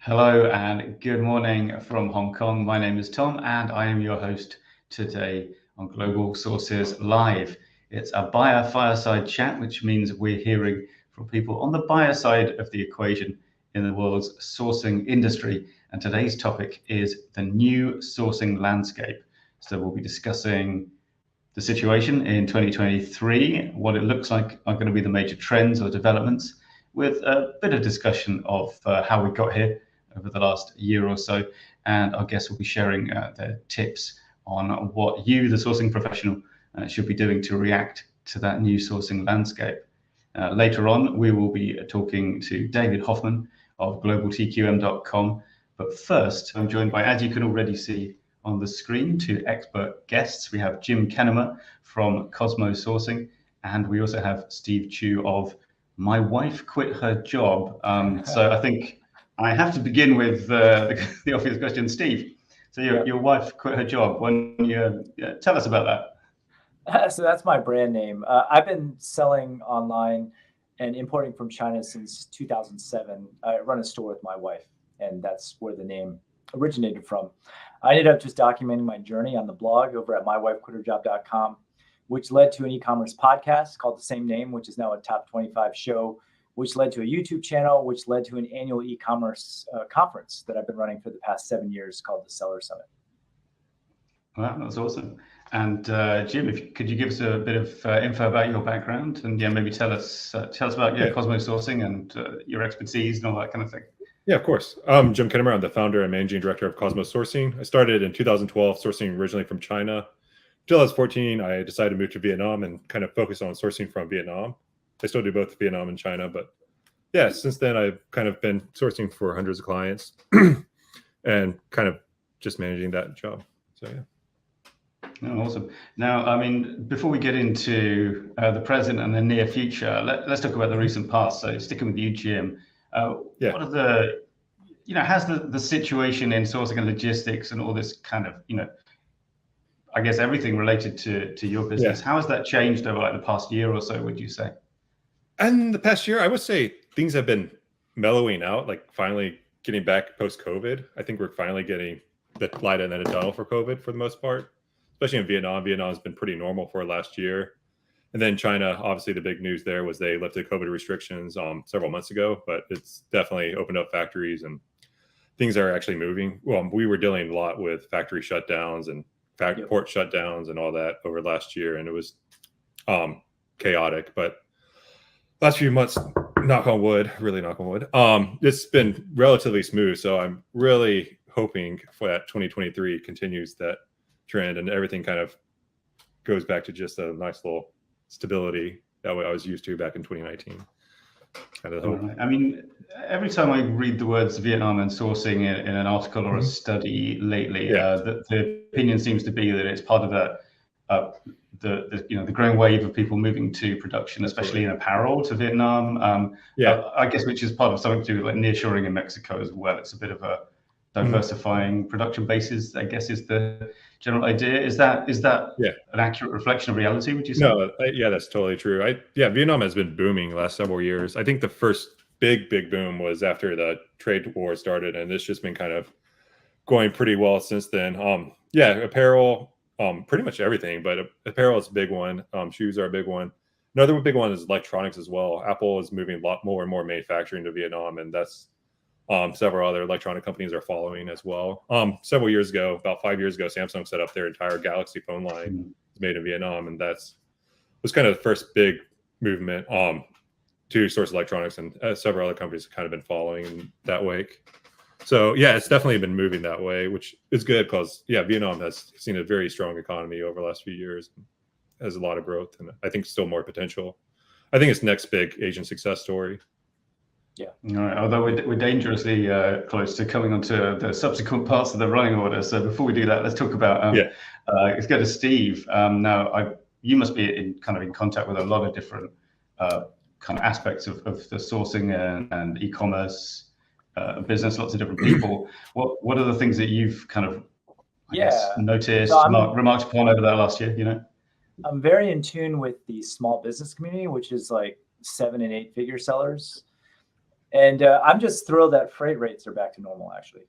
Hello and good morning from Hong Kong. My name is Tom and I am your host today on Global Sources Live. It's a buyer fireside chat, which means we're hearing from people on the buyer side of the equation in the world's sourcing industry. And today's topic is the new sourcing landscape. So we'll be discussing the situation in 2023, what it looks like are going to be the major trends or developments, with a bit of discussion of how we got here over the last year or so. And our guests will be sharing their tips on what you, the sourcing professional, should be doing to react to that new sourcing landscape. Later on, we will be talking to David Hoffman of GlobalTQM.com. But first, I'm joined by, as you can already see on the screen, two expert guests. We have Jim Kennemer from Cosmo Sourcing, and we also have Steve Chou of My Wife Quit Her Job. So I think I have to begin with the obvious question, Steve. So your wife quit her job. When you tell us about that. So that's my brand name. I've been selling online and importing from China since 2007. I run a store with my wife, and that's where the name originated from. I ended up just documenting my journey on the blog over at mywifequitherjob.com, which led to an e-commerce podcast called the same name, which is now a top 25 show, which led to a YouTube channel, which led to an annual e-commerce conference that I've been running for the past 7 years called the Seller Summit. Wow, that's awesome. And Jim, could you give us a bit of info about your background, and maybe tell us about Cosmo Sourcing and your expertise and all that kind of thing. Yeah, of course. I'm Jim Kennemer. I'm the founder and managing director of Cosmo Sourcing. I started in 2012, sourcing originally from China. 2014, I decided to move to Vietnam and kind of focus on sourcing from Vietnam. I still do both Vietnam and China, but yeah, since then I've kind of been sourcing for hundreds of clients and kind of just managing that job. So yeah. Oh, awesome. Now, I mean, before we get into the present and the near future, let's talk about the recent past. So sticking with you, Jim, what are the, how's the situation in sourcing and logistics and all this kind of, I guess everything related to your business. How has that changed over like the past year or so, would you say? And the past year, I would say things have been mellowing out, like finally getting back post-COVID. I think we're finally getting the light at the end of the tunnel for COVID for the most part, especially in Vietnam. Vietnam has been pretty normal for last year. And then China, obviously the big news there was they lifted COVID restrictions several months ago, but it's definitely opened up factories and things are actually moving. Well, we were dealing a lot with factory shutdowns and port shutdowns and all that over last year, and it was chaotic. But last few months, knock on wood, really knock on wood, it's been relatively smooth. So I'm really hoping for that 2023 continues that trend and everything kind of goes back to just a nice little stability that way I was used to back in 2019. Kind of hope. I mean, every time I read the words Vietnam and sourcing in an article or a study lately, the opinion seems to be that it's part of the growing wave of people moving to production, especially in apparel, to Vietnam. I guess which is part of something to do with like nearshoring in Mexico as well. It's a bit of a diversifying production bases, I guess, is the general idea. Is that an accurate reflection of reality, would you say? No, that's totally true. Vietnam has been booming the last several years. I think the first big boom was after the trade war started, and it's just been kind of going pretty well since then. Apparel, pretty much everything, but apparel is a big one. Shoes are a big one. Another big one is electronics as well. Apple is moving a lot more and more manufacturing to Vietnam, and that's several other electronic companies are following as well. Several years ago, about 5 years ago, Samsung set up their entire Galaxy phone line made in Vietnam, and was kind of the first big movement to source electronics, and several other companies have kind of been following in that wake. So yeah, it's definitely been moving that way, which is good because Vietnam has seen a very strong economy over the last few years, has a lot of growth, and I think still more potential. I think it's next big Asian success story. Yeah. All right. Although we're dangerously close to coming onto the subsequent parts of the running order. So before we do that, let's talk about. Let's go to Steve. Now, you must be in contact with a lot of different kind of aspects of the sourcing and e-commerce business. Lots of different people. What are the things that you've kind of noticed, remarked upon over that last year? I'm very in tune with the small business community, which is like 7- and 8-figure sellers. And I'm just thrilled that freight rates are back to normal, actually.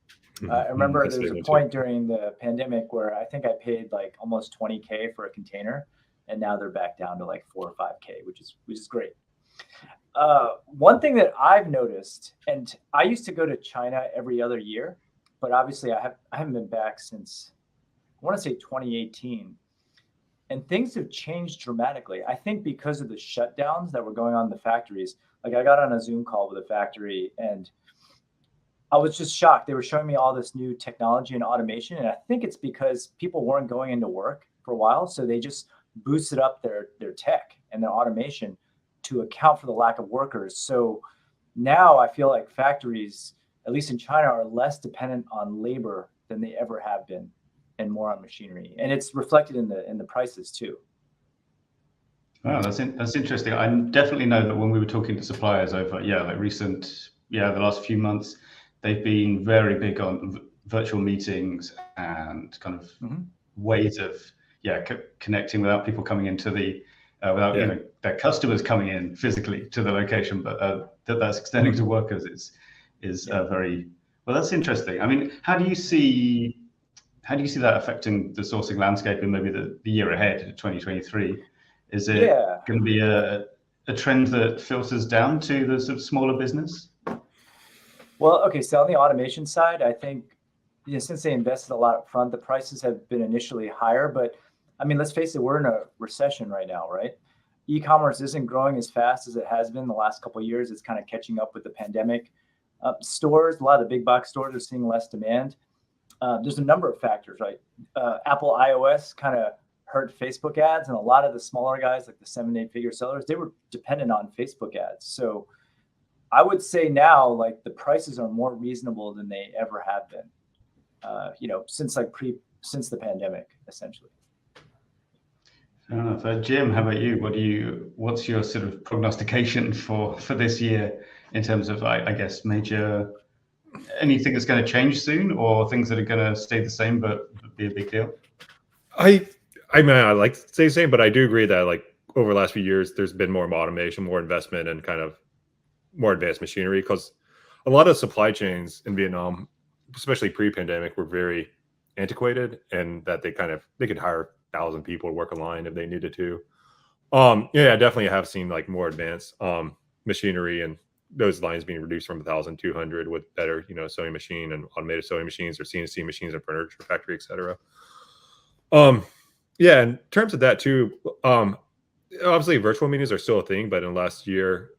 I remember That's there was a big point during the pandemic where I think I paid like almost 20K for a container, and now they're back down to like 4 or 5K, which is great. One thing that I've noticed, and I used to go to China every other year, but obviously I haven't been back since, I want to say 2018, and things have changed dramatically. I think because of the shutdowns that were going on in the factories. Like I got on a Zoom call with a factory and I was just shocked. They were showing me all this new technology and automation, and I think it's because people weren't going into work for a while, so they just boosted up their tech and their automation to account for the lack of workers. So now I feel like factories, at least in China, are less dependent on labor than they ever have been, and more on machinery. And it's reflected in the prices too. Wow, that's interesting. I definitely know that when we were talking to suppliers over, the last few months, they've been very big on virtual meetings and kind of ways of connecting without people coming into the their customers coming in physically to the location, but that's extending to workers is very well. That's interesting. I mean, how do you see that affecting the sourcing landscape in maybe the year ahead, 2023? Is it going to be a trend that filters down to the sort of smaller business? Well, okay, so on the automation side, I think since they invested a lot up front, the prices have been initially higher. But I mean, let's face it, we're in a recession right now, right? E-commerce isn't growing as fast as it has been the last couple of years. It's kind of catching up with the pandemic. Stores, a lot of the big box stores are seeing less demand. There's a number of factors, right? Apple iOS kind of hurt Facebook ads, and a lot of the smaller guys, like the 7-8 figure sellers, they were dependent on Facebook ads. So I would say now, like the prices are more reasonable than they ever have been, since the pandemic, essentially. Fair enough. Jim, how about you? What's your sort of prognostication for this year in terms of, I guess, major anything that's going to change soon, or things that are going to stay the same but be a big deal? I mean, I like to say the same, but I do agree that like over the last few years, there's been more automation, more investment, and kind of more advanced machinery, because a lot of supply chains in Vietnam, especially pre-pandemic, were very antiquated, and that they could hire 1,000 people to work a line if they needed to. I definitely have seen like more advanced machinery, and those lines being reduced from 1,200 with better, sewing machine and automated sewing machines or CNC machines in furniture factory, etc. In terms of that too, obviously virtual meetings are still a thing, but in last year,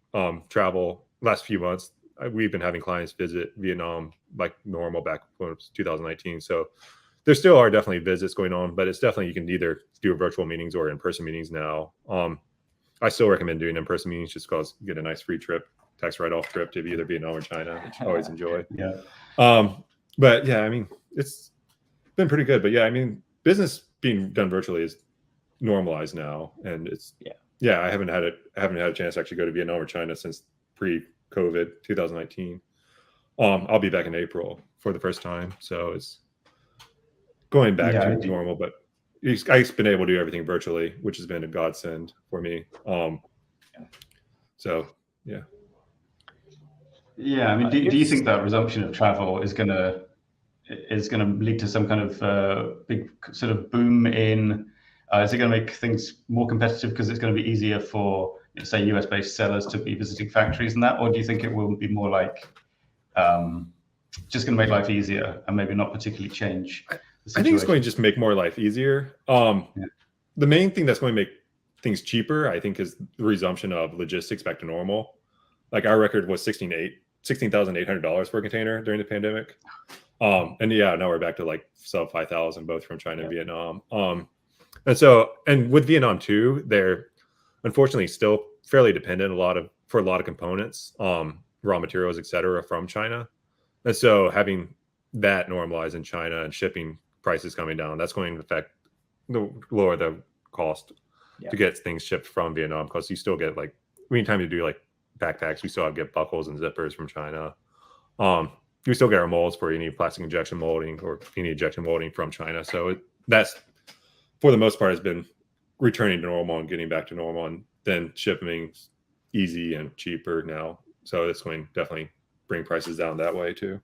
last few months, we've been having clients visit Vietnam like normal back when it was 2019. So there still are definitely visits going on, but it's definitely, you can either do virtual meetings or in-person meetings now. I still recommend doing in-person meetings just because you get a nice free trip, tax write-off trip to either Vietnam or China, which I always enjoy. But yeah, I mean, it's been pretty good. But yeah, I mean, business being done virtually is normalized now, and it's I haven't had a chance to actually go to Vietnam or China since pre-COVID 2019. I'll be back in April for the first time, so it's going back to normal. But I've been able to do everything virtually, which has been a godsend for me. So yeah. I mean, do you think that resumption of travel is going to lead to some kind of big sort of boom in? Is it going to make things more competitive because it's going to be easier for, say, US-based sellers to be visiting factories and that, or do you think it will be more like just going to make life easier and maybe not particularly change the situation? I think it's going to just make more life easier. The main thing that's going to make things cheaper, I think, is the resumption of logistics back to normal. Like our record was $16,800 for a container during the pandemic. And now we're back to like sub 5,000, both from China and Vietnam. And with Vietnam too, they're unfortunately still fairly dependent for a lot of components, raw materials, etc., from China. And so having that normalize in China and shipping prices coming down, that's going to lower the cost to get things shipped from Vietnam, because you still get like, anytime you do like backpacks, we still have to get buckles and zippers from China. We still get our molds for any plastic injection molding or any injection molding from China. So that's, for the most part, has been returning to normal and getting back to normal, and then shipping easy and cheaper now. So it's going to definitely bring prices down that way too.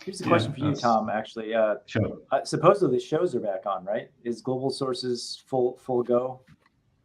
Here's a question for you, Tom. Actually, sure. Supposedly the shows are back on, right? Is Global Sources full go?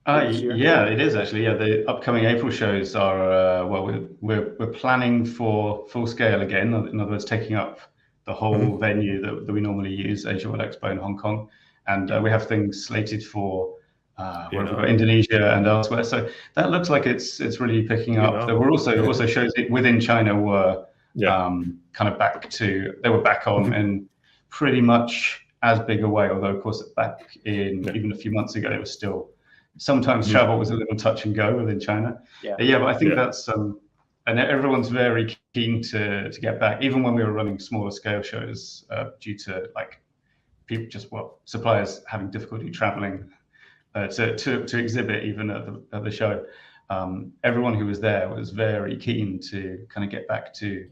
Yeah, it is actually. Yeah, the upcoming April shows are we're planning for full scale again. In other words, taking up the whole venue that we normally use, Asia World Expo in Hong Kong, and we have things slated for where we've got Indonesia and elsewhere. So that looks like it's really picking up. There were also shows within China were kind of back on in pretty much as big a way. Although of course back in even a few months ago it was still. Sometimes travel was a little touch and go within China. But I think that's and everyone's very keen to get back, even when we were running smaller scale shows due to like people suppliers having difficulty traveling to exhibit even at the show. Everyone who was there was very keen to kind of get back to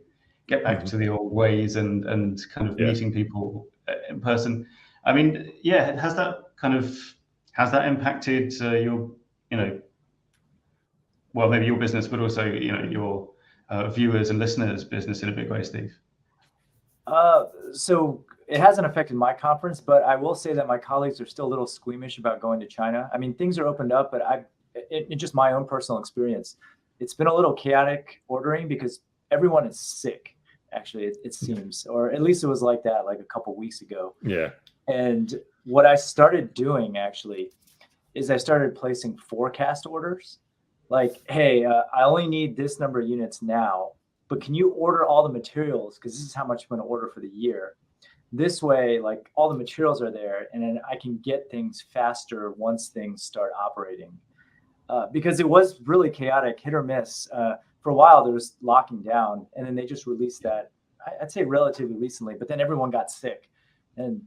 the old ways and kind of meeting people in person. I mean, has that impacted your, maybe your business, but also, your viewers and listeners' business in a big way, Steve? So it hasn't affected my conference, but I will say that my colleagues are still a little squeamish about going to China. I mean, things are opened up, but in just my own personal experience, it's been a little chaotic ordering because everyone is sick. Actually, it seems, or at least it was like that like a couple weeks ago. Yeah. And what I started doing actually is I started placing forecast orders. Like, hey, I only need this number of units now, but can you order all the materials? Because this is how much I'm going to order for the year. This way, like all the materials are there, and then I can get things faster once things start operating. Because it was really chaotic, hit or miss. For a while, there was locking down, and then they just released that, I'd say relatively recently, but then everyone got sick. And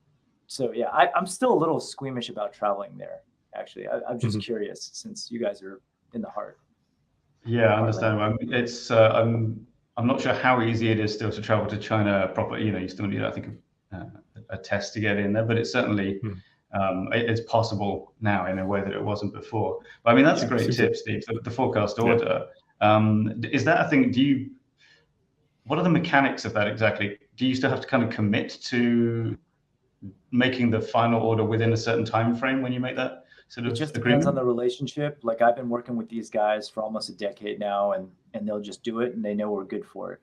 so, yeah, I'm still a little squeamish about traveling there, actually. I'm just curious, since you guys are in the heart. Yeah, I understand. I'm not sure how easy it is still to travel to China properly. You still need, I think, a test to get in there, but it's certainly it's possible now in a way that it wasn't before. But I mean, that's a great tip, Steve. The forecast order. Is that a thing? What are the mechanics of that exactly? Do you still have to kind of commit to making the final order within a certain time frame when you make that sort of It just agreement? depends on the relationship. Like I've been working with these guys for almost a decade now, and they'll just do it, and they know we're good for it.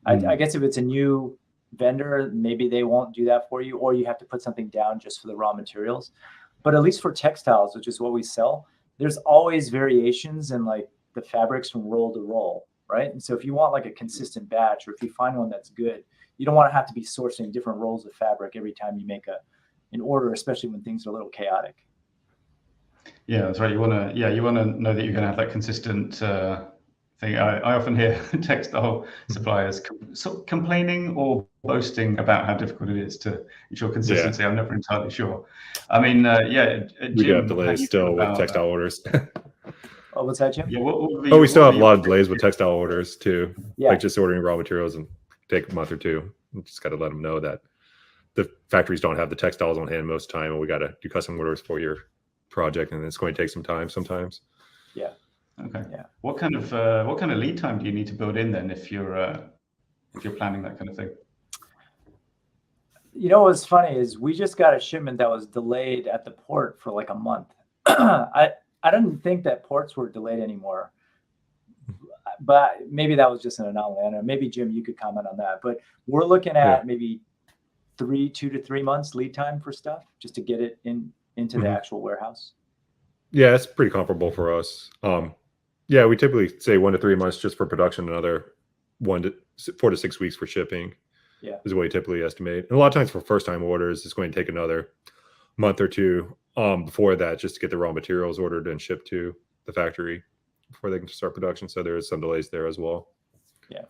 I guess if it's a new vendor, maybe they won't do that for you, or you have to put something down just for the raw materials. But at least for textiles, which is what we sell, there's always variations in like the fabrics from roll to roll, right? And so if you want like a consistent batch, or if you find one that's good, you don't want to have to be sourcing different rolls of fabric every time you make an order, especially when things are a little chaotic. Yeah, that's right. You want to know that you're going to have that consistent thing. I often hear textile suppliers complaining or boasting about how difficult it is to ensure consistency. I'm never entirely sure. I mean, Jim, we do have delays still with textile orders. Oh, what's that, Jim? Yeah, we still have a lot of delays with textile orders too. Yeah. Like just ordering raw materials and take a month or two. You just got to let them know that the factories don't have the textiles on hand most of the time, and we got to do custom orders for your project, and it's going to take some time sometimes. Yeah. Okay. Yeah. What kind of lead time do you need to build in then if you're planning that kind of thing? You know what's funny is we just got a shipment that was delayed at the port for like a month. I didn't think that ports were delayed anymore, but maybe that was just an anomaly. I don't know. Maybe Jim, you could comment on that. But we're looking at maybe 2 to 3 months lead time for stuff just to get it into the actual warehouse. Yeah, it's pretty comparable for us. Yeah, we typically say 1 to 3 months just for production, another 4 to 6 weeks for shipping. Yeah, is what we typically estimate. And a lot of times for first-time orders, it's going to take another month or two before that just to get the raw materials ordered and shipped to the factory before they can start production. So there is some delays there as well. Yeah,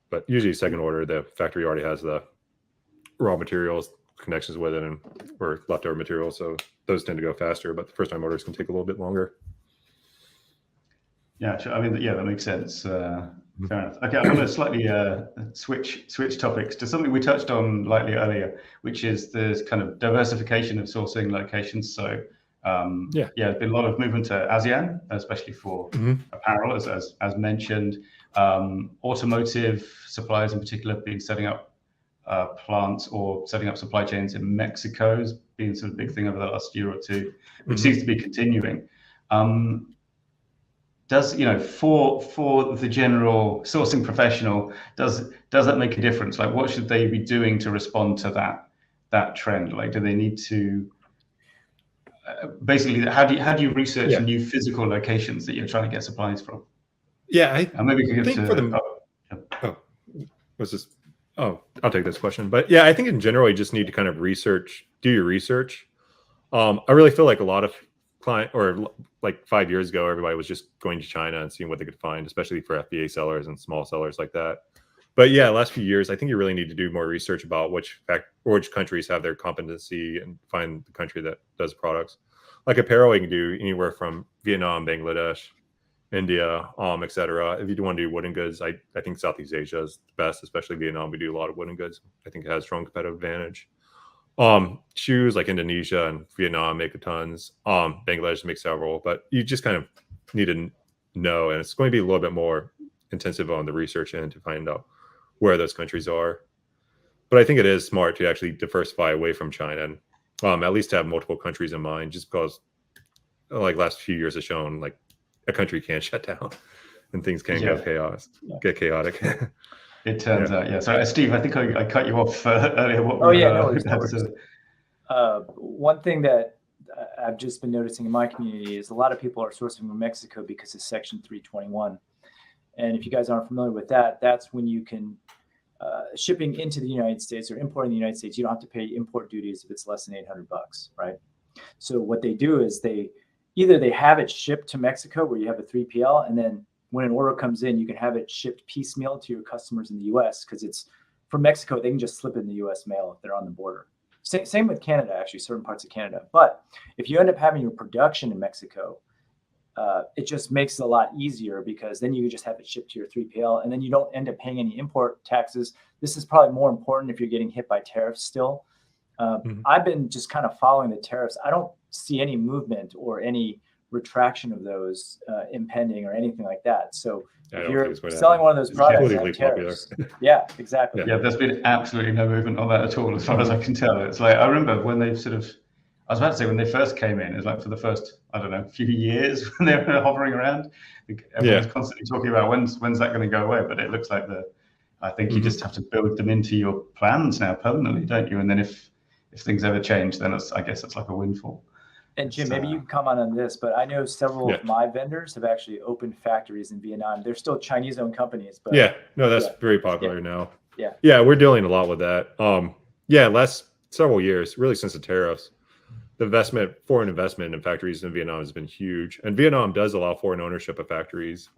but usually second order, the factory already has the raw materials, connections with it, or leftover materials. So those tend to go faster, but the first-time orders can take a little bit longer. Yeah, sure. I mean, yeah, that makes sense. Fair enough. Okay, I want to slightly switch topics to something we touched on lightly earlier, which is the kind of diversification of sourcing locations. So, there's been a lot of movement to ASEAN, especially for apparel, as mentioned. automotive suppliers in particular been setting up plants or setting up supply chains in Mexico has been sort of big thing over the last year or two, which seems to be continuing. Does for the general sourcing professional, does that make a difference? Like, what should they be doing to respond to that trend? Like, do they need to basically how do you research new physical locations that you're trying to get supplies from? Maybe we could think for them. I'll take this question. But I think in general, you just need to kind of do your research. I really feel like a lot of like 5 years ago, everybody was just going to China and seeing what they could find, especially for FBA sellers and small sellers like that. But last few years, I think you really need to do more research about which countries have their competency and find the country that does products. Like apparel, you can do anywhere from Vietnam, Bangladesh, India, etc. If you do want to do wooden goods, I think Southeast Asia is the best, especially Vietnam. We do a lot of wooden goods. I think it has strong competitive advantage. Shoes like Indonesia and Vietnam make tons. Bangladesh makes several, but you just kind of need to know, and it's going to be a little bit more intensive on the research end to find out where those countries are. But I think it is smart to actually diversify away from China and at least have multiple countries in mind, just because like last few years have shown like a country can shut down and things can get chaotic. It turns out, Sorry, Steve, I think I cut you off earlier. One thing that I've just been noticing in my community is a lot of people are sourcing from Mexico because of Section 321. And if you guys aren't familiar with that, that's when you can, shipping into the United States or importing the United States, you don't have to pay import duties if it's less than $800, right? So what they do is they have it shipped to Mexico where you have a 3PL, and then when an order comes in, you can have it shipped piecemeal to your customers in the US because it's from Mexico. They can just slip it in the US mail if they're on the border. Same with Canada, actually, certain parts of Canada. But if you end up having your production in Mexico, it just makes it a lot easier because then you just have it shipped to your 3PL and then you don't end up paying any import taxes. This is probably more important if you're getting hit by tariffs still. I've been just kind of following the tariffs. I don't see any movement or any retraction of those impending or anything like that. So if you're selling one of those products, tariffs, exactly. Yeah, there's been absolutely no movement on that at all, as far as I can tell. It's like, I remember when they I was about to say when they first came in, it's like for the first, I don't know, few years when they were hovering around, everyone's constantly talking about when's that going to go away. But it looks like I think you just have to build them into your plans now permanently, don't you? And then if things ever change, then I guess it's like a windfall. And Jim, maybe you can comment on this, but I know several of my vendors have actually opened factories in Vietnam. They're still Chinese-owned companies, but that's very popular now. We're dealing a lot with that. Last several years, really since the tariffs, the foreign investment in factories in Vietnam has been huge, and Vietnam does allow foreign ownership of factories,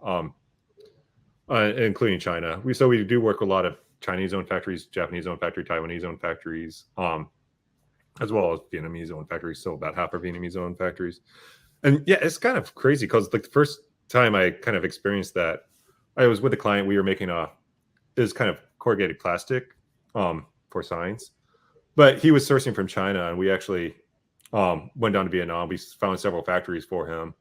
including China. We do work with a lot of Chinese-owned factories, Japanese-owned factories, Taiwanese-owned factories. As well as Vietnamese-owned factories, so about half are Vietnamese-owned factories. And it's kind of crazy because like the first time I kind of experienced that, I was with a client. We were making this kind of corrugated plastic for signs, but he was sourcing from China, and we actually went down to Vietnam. We found several factories for him.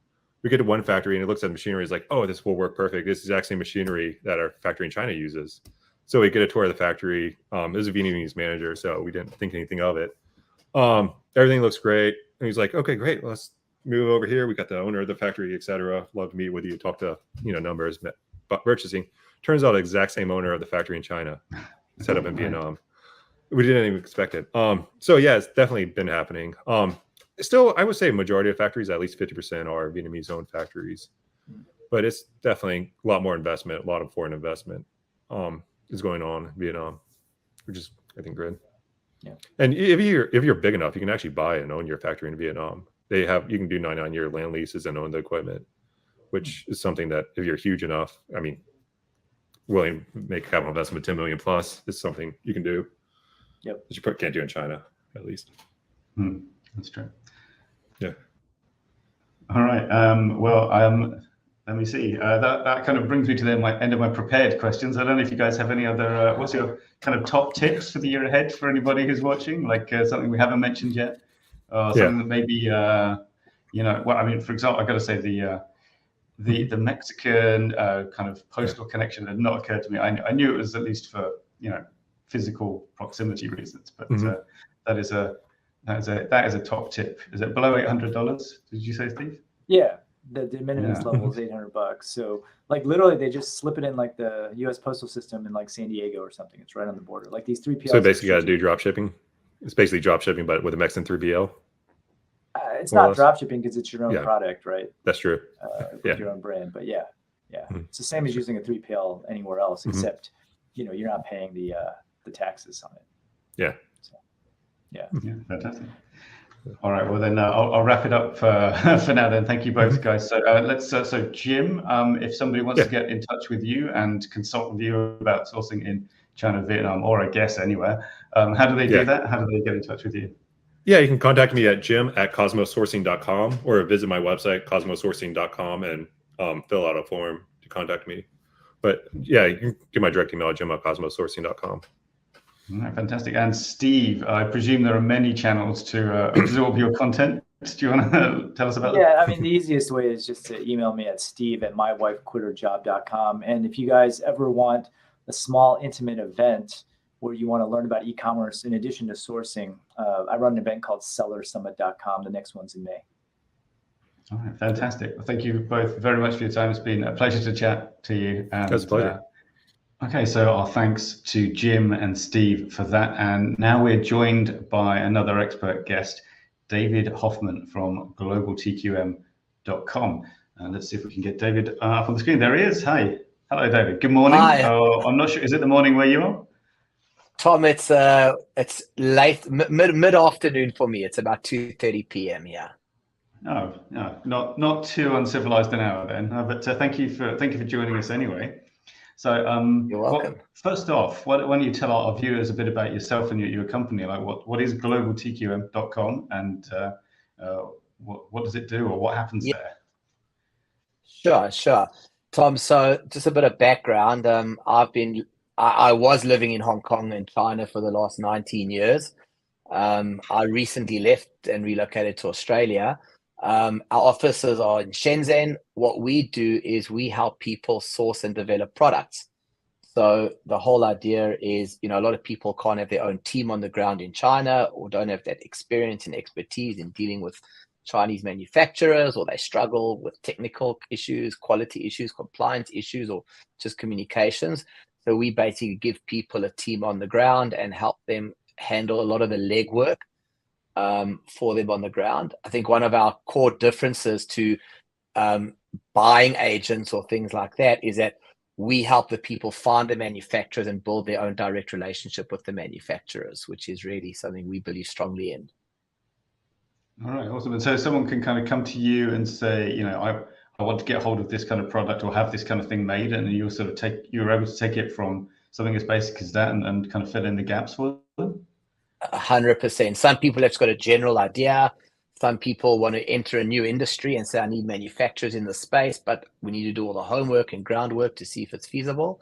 We get to one factory, and it looks at the machinery. It's like, oh, this will work perfect. This is the exact same machinery that our factory in China uses. So we get a tour of the factory. It was a Vietnamese manager, so we didn't think anything of it. Everything looks great. And he's like, okay, great. Let's move over here. We got the owner of the factory, etc. Love to meet with you, talk to, numbers, but purchasing. Turns out the exact same owner of the factory in China, set up in Vietnam. We didn't even expect it. It's definitely been happening. Still, I would say majority of factories, at least 50% are Vietnamese-owned factories, but it's definitely a lot more investment, a lot of foreign investment is going on in Vietnam, which is, I think, good. Yeah. And if you're big enough, you can actually buy and own your factory in Vietnam. You can do 99-year land leases and own the equipment, which is something that if you're huge enough, willing to make a capital investment of $10 million plus is something you can do. Yep. That you can't do in China, at least. That's true. Yeah. All right. Let me see. That kind of brings me to the end of my prepared questions. I don't know if you guys have any other. What's your kind of top tips for the year ahead for anybody who's watching? Like something we haven't mentioned yet, something that maybe for example, I got to say the Mexican kind of postal connection had not occurred to me. I knew it was at least for physical proximity reasons, but that is a top tip. Is it below $800? Did you say, Steve? Yeah, the de minimis level is $800. So like literally they just slip it in like the U.S. postal system in like San Diego or something. It's right on the border. Like these 3PLs. So basically, got to do drop shipping. It's basically drop shipping, but with a Mexican 3PL. It's not drop shipping because it's your own product, right? That's true. With your own brand, but it's the same as using a 3PL anywhere else, except you're not paying the taxes on it. Yeah. So, yeah, fantastic. All right, well then I'll wrap it up for now. Then thank you both, guys. So so Jim, if somebody wants to get in touch with you and consult with you about sourcing in China, Vietnam, or I guess anywhere, how do they do that? How do they get in touch with you? Yeah, you can contact me at jim@cosmosourcing.com or visit my website, cosmosourcing.com, and fill out a form to contact me. But yeah, you can get my direct email at jim@cosmosourcing.com. All right, fantastic. And Steve, I presume there are many channels to absorb your content. Do you want to tell us about that? Yeah, I mean, the easiest way is just to email me at steve@mywifequitterjob.com. And if you guys ever want a small, intimate event where you want to learn about e-commerce in addition to sourcing, I run an event called sellersummit.com. The next one's in May. All right, fantastic. Well, thank you both very much for your time. It's been a pleasure to chat to you. It was a pleasure. Okay, so our thanks to Jim and Steve for that. And now we're joined by another expert guest, David Hoffman from GlobalTQM.com. Let's see if we can get David up on the screen. There he is. Hi. Hello, David. Good morning. Hi. I'm not sure. Is it the morning where you are? Tom, it's late mid-afternoon for me. It's about 2:30 p.m. here. Oh, no, not too uncivilized an hour then. But thank you for joining us anyway. So, you're welcome. First off, why don't you tell our viewers a bit about yourself and your company? Like, what is GlobalTQM.com, and what does it do, or what happens there? Sure, Tom. So, just a bit of background. I was living in Hong Kong and China for the last 19 years. I recently left and relocated to Australia. Our offices are in Shenzhen. What we do is we help people source and develop products. So the whole idea is, a lot of people can't have their own team on the ground in China, or don't have that experience and expertise in dealing with Chinese manufacturers, or they struggle with technical issues, quality issues, compliance issues, or just communications. So we basically give people a team on the ground and help them handle a lot of the legwork for them on the ground. I think one of our core differences to buying agents or things like that is that we help the people find the manufacturers and build their own direct relationship with the manufacturers, which is really something we believe strongly in. All right, awesome. And so someone can kind of come to you and say, I want to get hold of this kind of product or have this kind of thing made, and you're able to take it from something as basic as that and kind of fill in the gaps for them? 100%. Some people have got a general idea. Some people want to enter a new industry and say, I need manufacturers in the space, but we need to do all the homework and groundwork to see if it's feasible.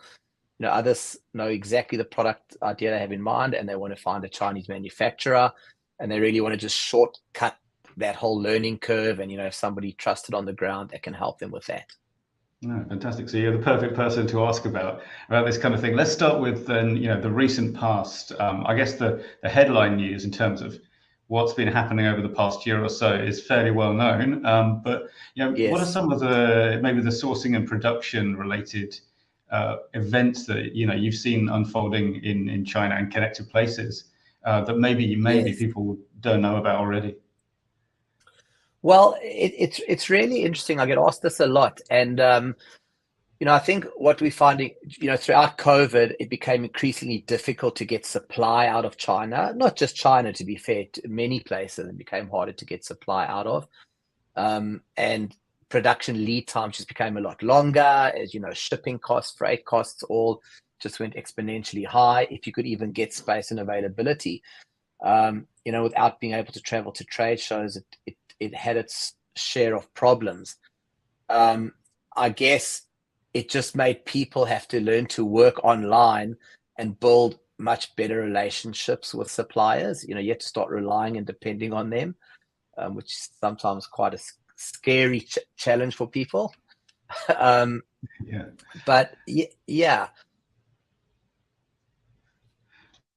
Others know exactly the product idea they have in mind, and they want to find a Chinese manufacturer, and they really want to just shortcut that whole learning curve, and if somebody trusted on the ground that can help them with that. Oh, fantastic. So you're the perfect person to ask about this kind of thing. Let's start with then, the recent past. I guess the headline news in terms of what's been happening over the past year or so is fairly well known. But Yes. What are some of maybe the sourcing and production related events that you've seen unfolding in China and connected places that maybe Yes. people don't know about already? Well, it's really interesting. I get asked this a lot, and I think what we're finding, throughout COVID, it became increasingly difficult to get supply out of China. Not just China, to be fair, to many places it became harder to get supply out of, and production lead times just became a lot longer. As shipping costs, freight costs, all just went exponentially high. If you could even get space and availability, without being able to travel to trade shows, it had its share of problems. I guess it just made people have to learn to work online and build much better relationships with suppliers. You have to start relying and depending on them, which is sometimes quite a scary challenge for people. Yeah. But yeah.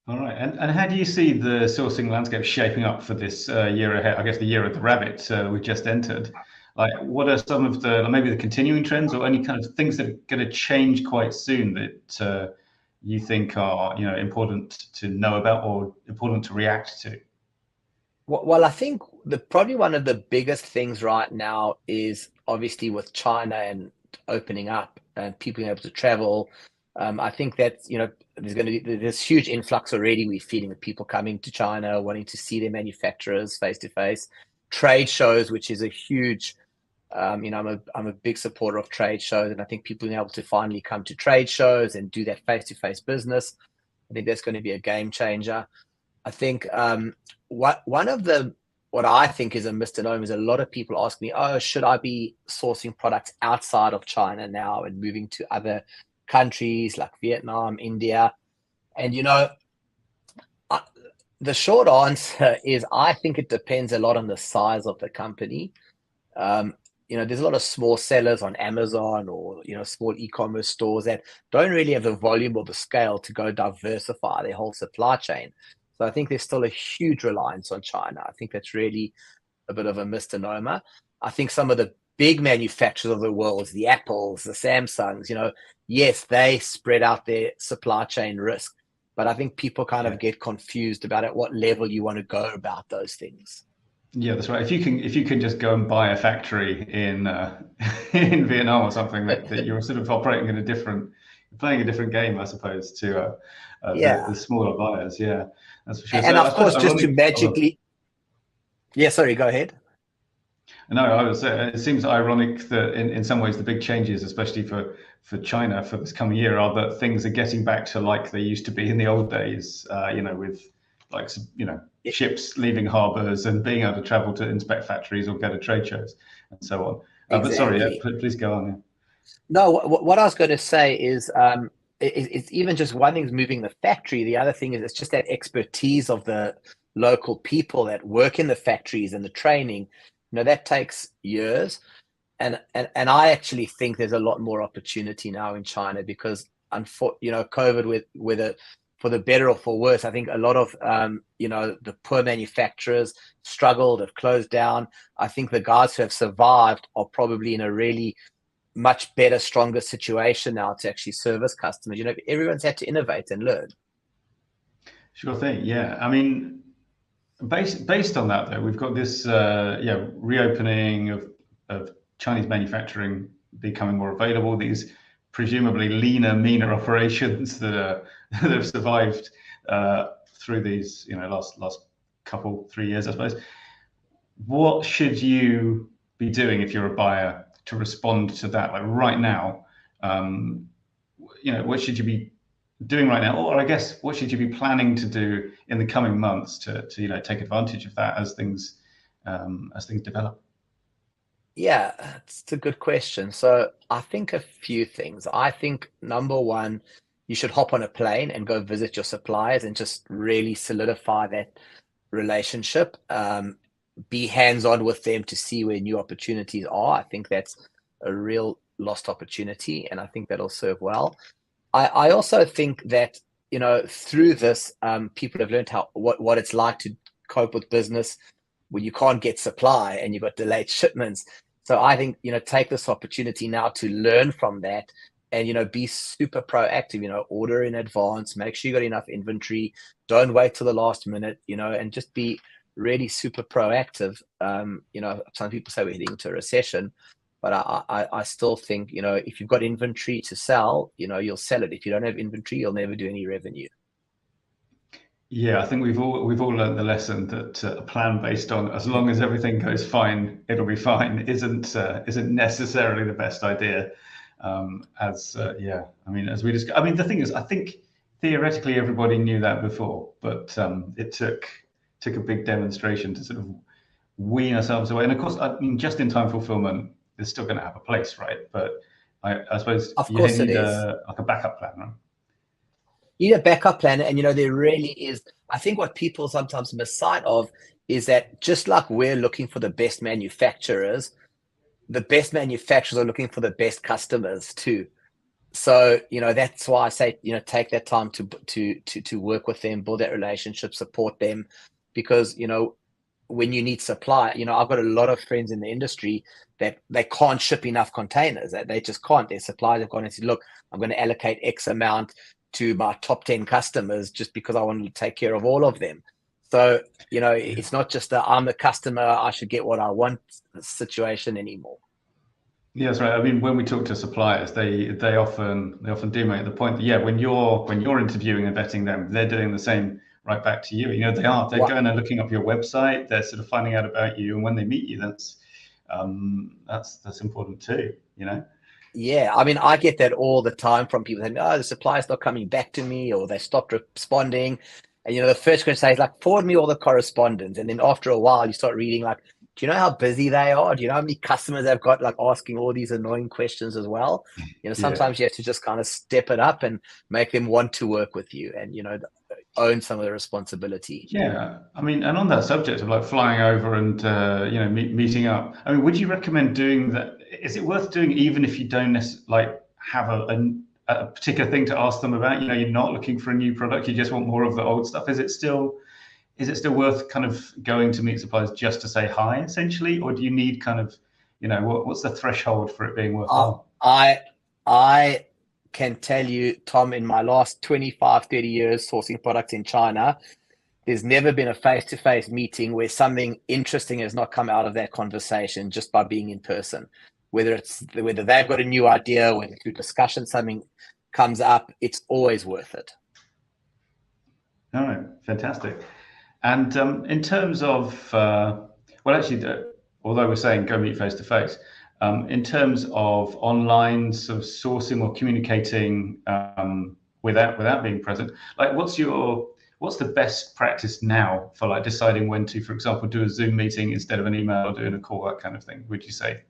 All right. And how do you see the sourcing landscape shaping up for this year ahead? I guess the year of the rabbit we just entered. Like, what are some of the maybe the continuing trends or any kind of things that are going to change quite soon that you think are important to know about or important to react to? Well, I think probably one of the biggest things right now is obviously with China and opening up and people being able to travel. I think that there's going to be this huge influx already. We're feeling with people coming to China, wanting to see their manufacturers face to face. Trade shows, which is a huge, I'm a big supporter of trade shows, and I think people being able to finally come to trade shows and do that face to face business, I think that's going to be a game changer. I think what I think is a misnomer is a lot of people ask me, oh, should I be sourcing products outside of China now and moving to other countries like Vietnam, India? And the short answer is I think it depends a lot on the size of the company. There's a lot of small sellers on Amazon or small e-commerce stores that don't really have the volume or the scale to go diversify their whole supply chain. So I think there's still a huge reliance on China. I think that's really a bit of a misnomer. I think some of the big manufacturers of the world, the Apples, the Samsungs, yes, they spread out their supply chain risk. But I think people kind of get confused about at what level you want to go about those things. Yeah, that's right. If you can just go and buy a factory in in Vietnam or something, that you're sort of operating in playing a different game, I suppose, to the smaller buyers. Yeah, that's for sure. And so, of course, just to magically. Yeah, sorry, go ahead. No, I was. It seems ironic that in some ways the big changes, especially for China for this coming year, are that things are getting back to like they used to be in the old days. With ships leaving harbors and being able to travel to inspect factories or go to trade shows and so on. But sorry, please go on. Yeah. No, what I was going to say is it's even just one thing's moving the factory. The other thing is it's just that expertise of the local people that work in the factories and the training. That takes years. And I actually think there's a lot more opportunity now in China because, COVID with for the better or for worse, I think a lot of, the poor manufacturers struggled, have closed down. I think the guys who have survived are probably in a really much better, stronger situation now to actually service customers. Everyone's had to innovate and learn. Sure thing. Yeah. I mean, based on that, though, we've got this, reopening of Chinese manufacturing becoming more available. These presumably leaner, meaner operations that have survived through these, last 3 years, I suppose. What should you be doing if you're a buyer to respond to that? Like right now, what should you be doing right now, or I guess what should you be planning to do in the coming months to take advantage of that as things develop? Yeah, it's a good question. So I think a few things. I think number one, you should hop on a plane and go visit your suppliers and just really solidify that relationship. Be hands-on with them to see where new opportunities are. I think that's a real lost opportunity, and I think that'll serve well. I also think that through this, people have learned what it's like to cope with business when you can't get supply and you've got delayed shipments. So I think take this opportunity now to learn from that and be super proactive. Order in advance, make sure you got enough inventory. Don't wait till the last minute. And just be really super proactive. Some people say we're heading into a recession. But I still think, if you've got inventory to sell, you'll sell it. If you don't have inventory, you'll never do any revenue. Yeah, I think we've all learned the lesson that a plan based on as long as everything goes fine, it'll be fine isn't necessarily the best idea. As we discussed, the thing is, I think theoretically everybody knew that before, but it took a big demonstration to sort of wean ourselves away. And of course, just-in-time fulfillment is still going to have a place, right? But I suppose you need like a backup plan, right? You need a backup plan, and there really is. I think what people sometimes miss sight of is that just like we're looking for the best manufacturers, the best manufacturers are looking for the best customers too. So, that's why I say, take that time to work with them, build that relationship, support them, because, when you need supply, I've got a lot of friends in the industry that they can't ship enough containers. They just can't. Their suppliers have gone and said, look, I'm going to allocate X amount to my top 10 customers just because I want to take care of all of them. So, it's not just I'm the customer, I should get what I want situation anymore. Yeah, that's right. I mean, when we talk to suppliers, they often do make the point that when you're interviewing and vetting them, they're doing the same right back to you. They're going and looking up your website, they're sort of finding out about you, and when they meet you, that's important too. Yeah, I mean, I get that all the time from people saying, "Oh, the supplier's not coming back to me," or they stopped responding. And the first question is like, "Forward me all the correspondence." And then after a while, you start reading like, "Do you know how busy they are? Do you know how many customers they've got like asking all these annoying questions as well?" Sometimes you have to just kind of step it up and make them want to work with you, and own some of the responsibility. Yeah, I mean, and on that subject of like flying over and meeting up, I mean, would you recommend doing that? Is it worth doing even if you don't like have a particular thing to ask them about? You're not looking for a new product, you just want more of the old stuff. Is it still worth kind of going to meet suppliers just to say hi, essentially, or do you need kind of, what's the threshold for it being worthwhile? I can tell you, Tom, in my last 25, 30 years sourcing products in China, there's never been a face-to-face meeting where something interesting has not come out of that conversation just by being in person. Whether they've got a new idea, whether through discussion something comes up, it's always worth it. All right, fantastic. And in terms of, although we're saying go meet face-to-face, in terms of online sort of sourcing or communicating without being present, like what's the best practice now for like deciding when to, for example, do a Zoom meeting instead of an email or doing a call, that kind of thing, would you say?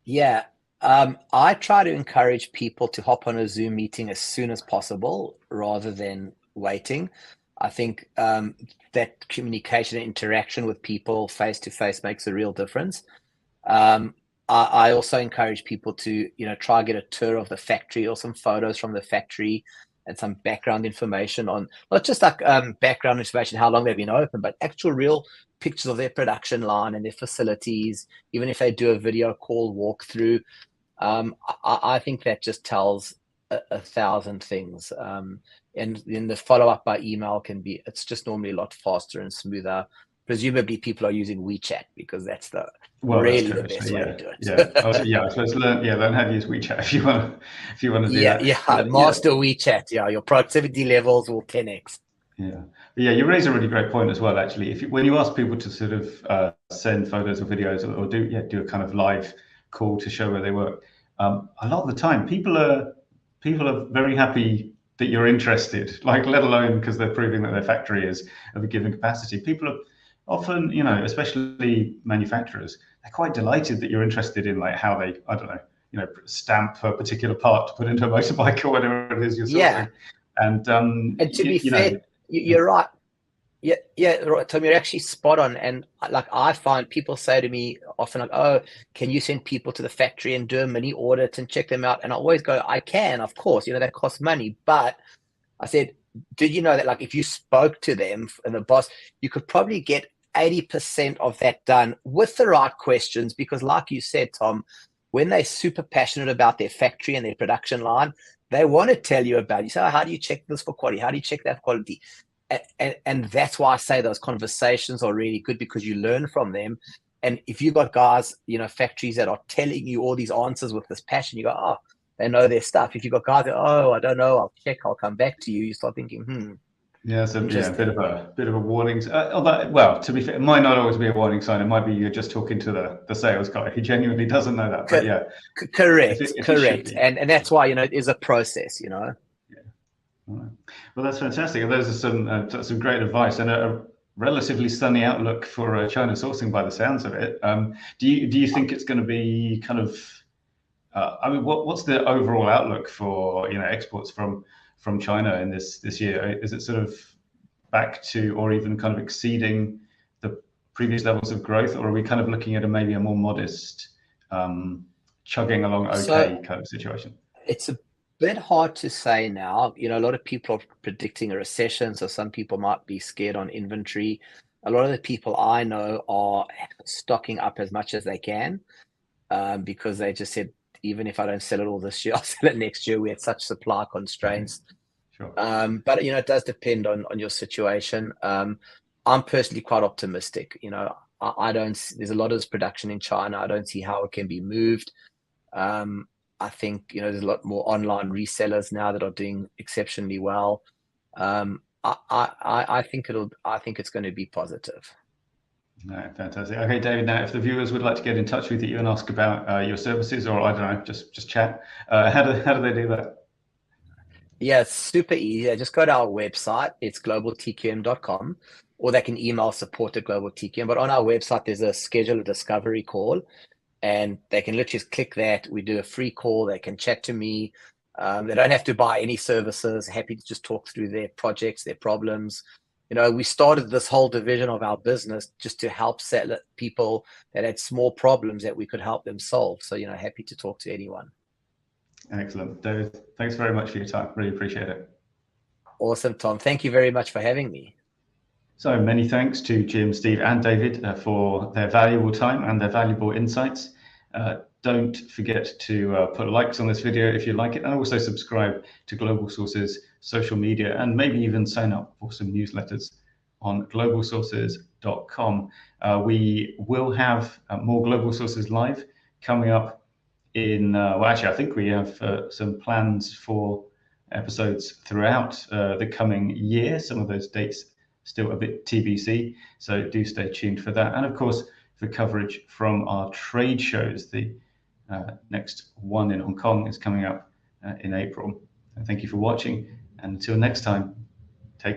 Yeah, I try to encourage people to hop on a Zoom meeting as soon as possible rather than waiting. I think that communication and interaction with people face-to-face makes a real difference. I also encourage people to, try and get a tour of the factory or some photos from the factory and some background information on, not just like background information, how long they've been open, but actual real pictures of their production line and their facilities, even if they do a video call walkthrough. I think that just tells a 1,000 things. And then the follow-up by email it's just normally a lot faster and smoother. Presumably people are using WeChat because that's the best way to do it. Yeah. I suppose learn how to use WeChat if you want to do that. Master WeChat. Yeah, your productivity levels will 10x. Yeah, you raise a really great point as well. Actually, when you ask people to sort of send photos or videos or do a kind of live call to show where they work, a lot of the time people are very happy that you're interested. Like, let alone because they're proving that their factory is of a given capacity. People are often, especially manufacturers, they're quite delighted that you're interested in like how they, I don't know, stamp a particular part to put into a motorbike or whatever it is you're sourcing. Yeah. And to be fair, you're right. Yeah, right, Tom, you're actually spot on. And like I find people say to me often like, "Oh, can you send people to the factory and do a mini audit and check them out?" And I always go, "I can, of course. That costs money." But I said, "Did you know that like if you spoke to them and the boss, you could probably get 80% of that done with the right questions?" Because like you said, Tom, when they're super passionate about their factory and their production line, they want to tell you about it. You say, "Oh, how do you check this for quality? How do you check that for quality?" And that's why I say those conversations are really good, because you learn from them. And if you've got guys, factories that are telling you all these answers with this passion, you go, "Oh, they know their stuff." If you've got guys that, "Oh, I don't know, I'll check, I'll come back to you," you start thinking, Yeah, so a bit of a warning. Well, to be fair, it might not always be a warning sign. It might be you're just talking to the sales guy who genuinely doesn't know that. But yeah, correct. And that's why it is a process. Yeah. All right. Well, that's fantastic. And those are some great advice and a relatively sunny outlook for China sourcing by the sounds of it. Do you think it's going to be kind of? I mean, what's the overall outlook for exports from China in this year? Is it sort of back to or even kind of exceeding the previous levels of growth, or are we kind of looking at maybe a more modest chugging along okay kind of situation? It's a bit hard to say now. You know, a lot of people are predicting a recession, so some people might be scared on inventory. A lot of the people I know are stocking up as much as they can, because they just said, even if I don't sell it all this year, I'll sell it next year. We had such supply constraints. Sure. But you know, it does depend on your situation. I'm personally quite optimistic. You know, I don't. There's a lot of this production in China. I don't see how it can be moved. I think, you know, there's a lot more online resellers now that are doing exceptionally well. I think it's going to be positive. No, fantastic. Okay, David. Now, if the viewers would like to get in touch with you and ask about your services, or I don't know, just chat, how do they do that? Yeah, it's super easy. Just go to our website. It's globaltqm.com, or they can email support@globaltqm. But on our website, there's a schedule a discovery call, and they can literally just click that. We do a free call. They can chat to me. They don't have to buy any services. Happy to just talk through their projects, their problems. You know, we started this whole division of our business just to help people that had small problems that we could help them solve. So, you know, happy to talk to anyone. Excellent. David, thanks very much for your time. Really appreciate it. Awesome, Tom. Thank you very much for having me. So many thanks to Jim, Steve, and David for their valuable time and their valuable insights. Don't forget to put likes on this video if you like it, and also subscribe to Global Sources social media, and maybe even sign up for some newsletters on globalsources.com. We will have more Global Sources Live coming up in, well, actually, I think we have some plans for episodes throughout the coming year. Some of those dates still a bit TBC, so do stay tuned for that. And of course, for coverage from our trade shows. The next one in Hong Kong is coming up in April. Thank you for watching, and until next time.